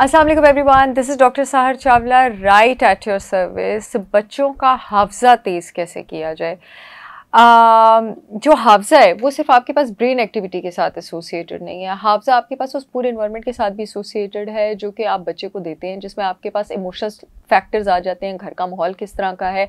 अस्सलाम वालेकुम everyone, this is doctor Sahar Chawla right at your service. बच्चों का हाफजा तेज़ कैसे किया जाए। जो हाफजा है वो सिर्फ आपके पास ब्रेन एक्टिविटी के साथ एसोसिएटेड नहीं है। हाफजा आपके पास उस पूरे इन्वायरमेंट के साथ भी एसोसिएटेड है जो कि आप बच्चे को देते हैं, जिसमें आपके पास इमोशनल फैक्टर्स आ जाते हैं। घर का माहौल किस तरह का है,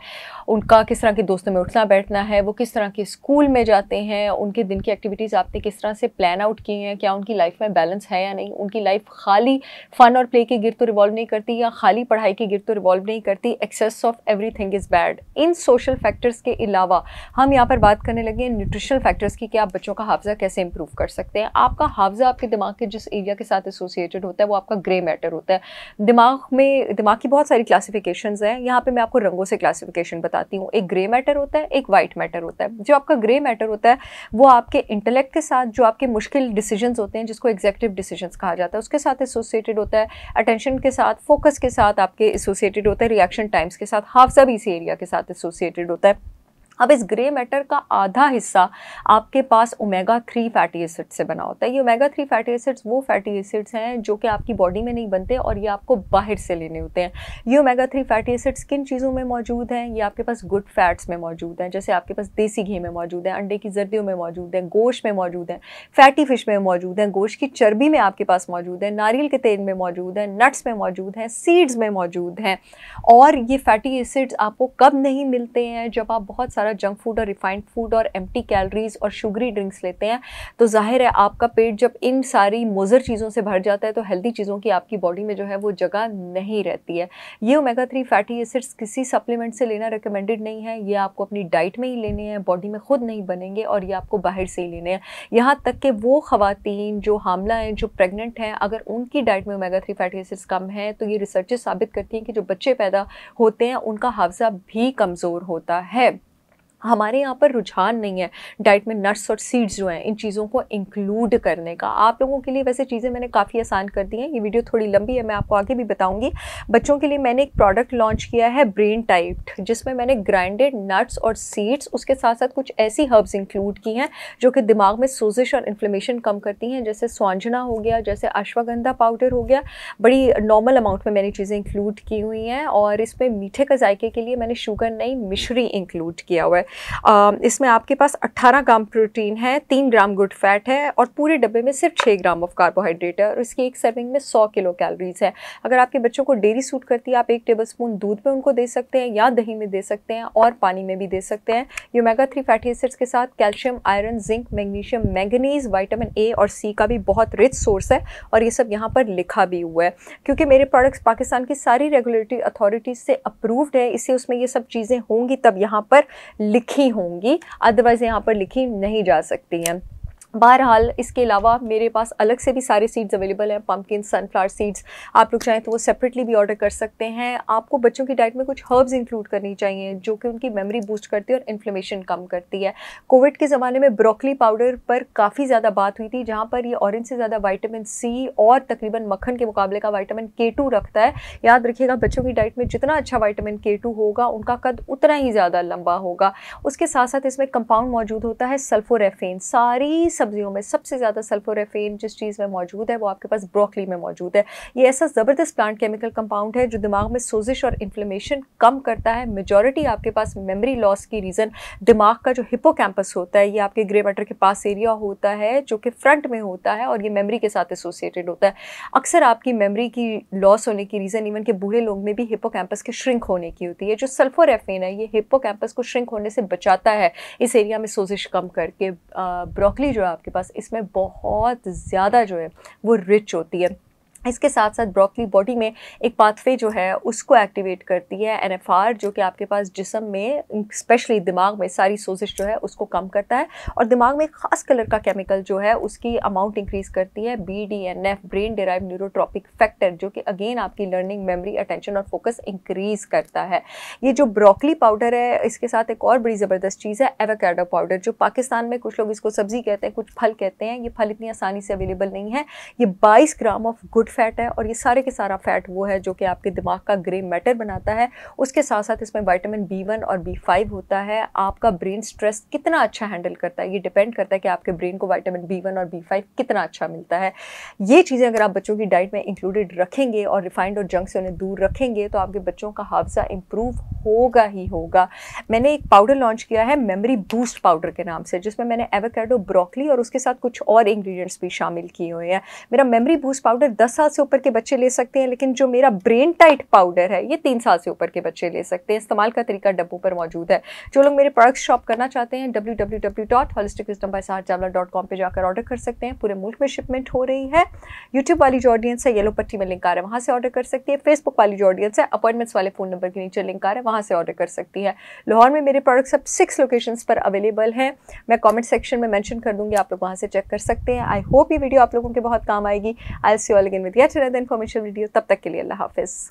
उनका किस तरह के दोस्तों में उठना बैठना है, वो किस तरह के स्कूल में जाते हैं, उनके दिन की एक्टिविटीज़ आपने किस तरह से प्लान आउट की हैं, क्या उनकी लाइफ में बैलेंस है या नहीं, उनकी लाइफ खाली फन और प्ले के गिर्द तो रिवॉल्व नहीं करती या खाली पढ़ाई के गिर्द तो रिवॉल्व नहीं करती। Excess of everything is bad. इन सोशल फैक्टर्स के अलावा हम यहाँ पर बात करने लगे न्यूट्रिशनल फैक्टर्स की कि आप बच्चों का हाफजा कैसे इंप्रूव कर सकते हैं। आपका हाफजा आपके दिमाग के जिस एरिया के साथ एसोसिएटेड होता है वो आपका ग्रे मैटर होता है। दिमाग की बहुत सारी क्लासिफिकेशंस हैं। यहाँ पे मैं आपको रंगों से क्लासिफिकेशन बताती हूँ। एक ग्रे मैटर होता है, एक वाइट मैटर होता है। जो आपका ग्रे मैटर होता है वो आपके इंटेलेक्ट के साथ, जो आपके मुश्किल डिसीजंस होते हैं जिसको एग्जीक्यूटिव डिसीजंस कहा जाता है, उसके साथ एसोसिएटेड होता है। अटेंशन के साथ, फोकस के साथ आपके एसोसिएटेड होता है। रिएक्शन टाइम्स के साथ, हाफजा भी इसी एरिया के साथ एसोसिएटेड होता है। अब इस ग्रे मैटर का आधा हिस्सा आपके पास ओमेगा 3 फैटी एसिड से बना होता है। ये ओमेगा 3 फैटी एसिड्स वो फैटी एसिड्स हैं जो कि आपकी बॉडी में नहीं बनते और ये आपको बाहर से लेने होते हैं। ये ओमेगा 3 फैटी एसिड्स किन चीज़ों में मौजूद हैं? ये आपके पास गुड फैट्स में मौजूद हैं, जैसे आपके पास देसी घी में मौजूद है, अंडे की जर्दियों में मौजूद है, गोश्त में मौजूद है, फैटी फिश में मौजूद है, गोश्त की चर्बी में आपके पास मौजूद है, नारियल के तेल में मौजूद है, नट्स में मौजूद हैं, सीड्स में मौजूद हैं। और ये फैटी एसिड्स आपको कब नहीं मिलते हैं? जब आप बहुत सारा जंक फूड और रिफाइंड फूड और एम्प्टी कैलोरीज और शुगरी ड्रिंक्स लेते हैं। तो जाहिर है आपका पेट जब इन सारी मुज़र चीज़ों से भर जाता है तो हेल्दी चीज़ों की आपकी बॉडी में जो है वो जगह नहीं रहती है। ये ओमेगा 3 फैटी एसिड्स किसी सप्लीमेंट से लेना रिकमेंडेड नहीं है। ये आपको अपनी डाइट में ही लेने हैं, बॉडी में खुद नहीं बनेंगे और ये आपको बाहर से ही लेने हैं। यहाँ तक कि वो ख़वातीन जो हामला हैं, जो प्रेग्नेंट हैं, अगर उनकी डाइट में ओमेगा 3 फैटी एसिड्स कम है तो ये रिसर्चेस साबित करती हैं कि जो बच्चे पैदा होते हैं उनका हाफजा भी कमज़ोर होता है। हमारे यहाँ पर रुझान नहीं है डाइट में नट्स और सीड्स जो हैं इन चीज़ों को इंक्लूड करने का। आप लोगों के लिए वैसे चीज़ें मैंने काफ़ी आसान कर दी हैं। ये वीडियो थोड़ी लंबी है, मैं आपको आगे भी बताऊंगी। बच्चों के लिए मैंने एक प्रोडक्ट लॉन्च किया है ब्रेन टाइट, जिसमें मैंने ग्राइंडेड नट्स और सीड्स, उसके साथ साथ कुछ ऐसी हर्ब्स इंक्लूड की हैं जो कि दिमाग में सोजिश और इन्फ्लेमेशन कम करती हैं, जैसे स्वांजना हो गया, जैसे अश्वगंधा पाउडर हो गया। बड़ी नॉर्मल अमाउंट में मैंने चीज़ें इंक्लूड की हुई हैं और इसमें मीठे का जायके के लिए मैंने शुगर नहीं, मिश्री इंक्लूड किया हुआ है। इसमें आपके पास 18 ग्राम प्रोटीन है, 3 ग्राम गुड फैट है और पूरे डब्बे में सिर्फ 6 ग्राम ऑफ कार्बोहाइड्रेट है और इसकी एक सर्विंग में 100 किलो कैलोरीज है। अगर आपके बच्चों को डेयरी सूट करती है, आप 1 टेबलस्पून दूध में उनको दे सकते हैं या दही में दे सकते हैं और पानी में भी दे सकते हैं। ये ओमेगा 3 फैटी एसिड्स के साथ calcium, iron, zinc, magnesium, manganese, vitamin A और सी का भी बहुत रिच सोर्स है और ये सब यहाँ पर लिखा भी हुआ है। क्योंकि मेरे प्रोडक्ट्स पाकिस्तान की सारी रेगुलेटरी अथॉरिटीज़ से अप्रूव्ड है, इससे उसमें ये सब चीज़ें होंगी तब यहाँ पर लिखी होंगी, अदरवाइज यहाँ पर लिखी नहीं जा सकती हैं। बहरहाल इसके अलावा मेरे पास अलग से भी सारे सीड्स अवेलेबल हैं, पम्पकिन, सनफ्लावर सीड्स। आप लोग चाहें तो वो सेपरेटली भी ऑर्डर कर सकते हैं। आपको बच्चों की डाइट में कुछ हर्ब्स इंक्लूड करनी चाहिए जो कि उनकी मेमोरी बूस्ट करती है और इन्फ्लेमेशन कम करती है। कोविड के ज़माने में ब्रोकली पाउडर पर काफ़ी ज़्यादा बात हुई थी, जहाँ पर ये ऑरेंज से ज़्यादा विटामिन सी और तकरीबन मक्खन के मुकाबले का विटामिन K2 रखता है। याद रखिएगा, बच्चों की डाइट में जितना अच्छा विटामिन K2 होगा उनका कद उतना ही ज़्यादा लंबा होगा। उसके साथ साथ इसमें कंपाउंड मौजूद होता है सल्फोरेफेन। सारी सब्जियों में सबसे ज़्यादा सल्फोरेफेन जिस चीज़ में मौजूद है वो आपके पास ब्रोकली में मौजूद है। ये ऐसा ज़बरदस्त प्लांट केमिकल कंपाउंड है जो दिमाग में सोजिश और इन्फ्लेमेशन कम करता है। मेजॉरिटी आपके पास मेमोरी लॉस की रीज़न दिमाग का जो हिपोकैम्पस होता है, ये आपके ग्रे मैटर के पास एरिया होता है जो कि फ्रंट में होता है और ये मेमोरी के साथ एसोसिएटेड होता है। अक्सर आपकी मेमोरी की लॉस होने की रीज़न इवन के बूढ़े लोग में भी हिपोकैम्पस के श्रिंक होने की होती है। जो सल्फोरेफेन है ये हिपोकैम्पस को श्रिंक होने से बचाता है, इस एरिया में सोजिश कम करके। ब्रोकली जो है आपके पास इसमें बहुत ज़्यादा जो है वो रिच होती है। इसके साथ साथ ब्रोकली बॉडी में एक पाथवे जो है उसको एक्टिवेट करती है, NFR, जो कि आपके पास जिस्म में स्पेशली दिमाग में सारी सोजिश जो है उसको कम करता है और दिमाग में एक ख़ास कलर का केमिकल जो है उसकी अमाउंट इंक्रीज़ करती है, BDNF, brain derive neurotrophic factor, जो कि अगेन आपकी लर्निंग, मेमोरी, अटेंशन और फोकस इंक्रीज़ करता है। ये जो ब्रोकली पाउडर है इसके साथ एक और बड़ी ज़बरदस्त चीज़ है एवोकाडो पाउडर, जो पाकिस्तान में कुछ लोग इसको सब्ज़ी कहते हैं, कुछ फल कहते हैं। ये फल इतनी आसानी से अवेलेबल नहीं है। ये 22 ग्राम ऑफ गुड फैट है और ये सारे के सारा फैट वो है जो कि आपके दिमाग का ग्रे मैटर बनाता है। उसके साथ साथ इसमें विटामिन B1 और B5 होता है। आपका ब्रेन स्ट्रेस कितना अच्छा हैंडल करता है, ये डिपेंड करता है कि आपके ब्रेन को विटामिन B1 और B5 कितना अच्छा मिलता है। ये चीज़ें अगर आप बच्चों की डाइट में इंक्लूडेड रखेंगे और रिफाइंड और जंक से उन्हें दूर रखेंगे तो आपके बच्चों का हाफजा इंप्रूव होगा ही होगा। मैंने एक पाउडर लॉन्च किया है मेमोरी बूस्ट पाउडर के नाम से, जिसमें मैंने एवोकाडो, ब्रोकली और उसके साथ कुछ और इंग्रेडिएंट्स भी शामिल किए हुए हैं। मेरा मेमोरी बूस्ट पाउडर 10 साल से ऊपर के बच्चे ले सकते हैं, लेकिन जो मेरा ब्रेन टाइट पाउडर है ये 3 साल से ऊपर के बच्चे ले सकते हैं। इस्तेमाल का तरीका डब्बों पर मौजूद है। जो लोग मेरे प्रोडक्ट्स शॉप करना चाहते हैं www.holisticwisdom.com पे जाकर ऑर्डर कर सकते हैं। पूरे मुल्क में शिपमेंट हो रही है। यूट्यूब वाली जो ऑडियंस है, येलो पट्टी में लिंक आ रहा है, वहाँ से ऑर्डर कर सकती है। फेसबुक वाली जो ऑडियंस है, अपॉइंटमेंट्स वाले फ़ोन नंबर के नीचे लिंक आ रहा है, वहाँ से ऑर्डर कर सकती है। लाहौर में मेरे प्रोडक्ट्स अब 6 लोकेशंस पर अवेलेबल हैं। मैं कमेंट सेक्शन में मेंशन कर दूंगी, आप लोग वहाँ से चेक कर सकते हैं। आई होप ये वीडियो आप लोगों के बहुत काम आएगी। I will see you all again with yet another information video. तब तक के लिए अल्लाह हाफिज़।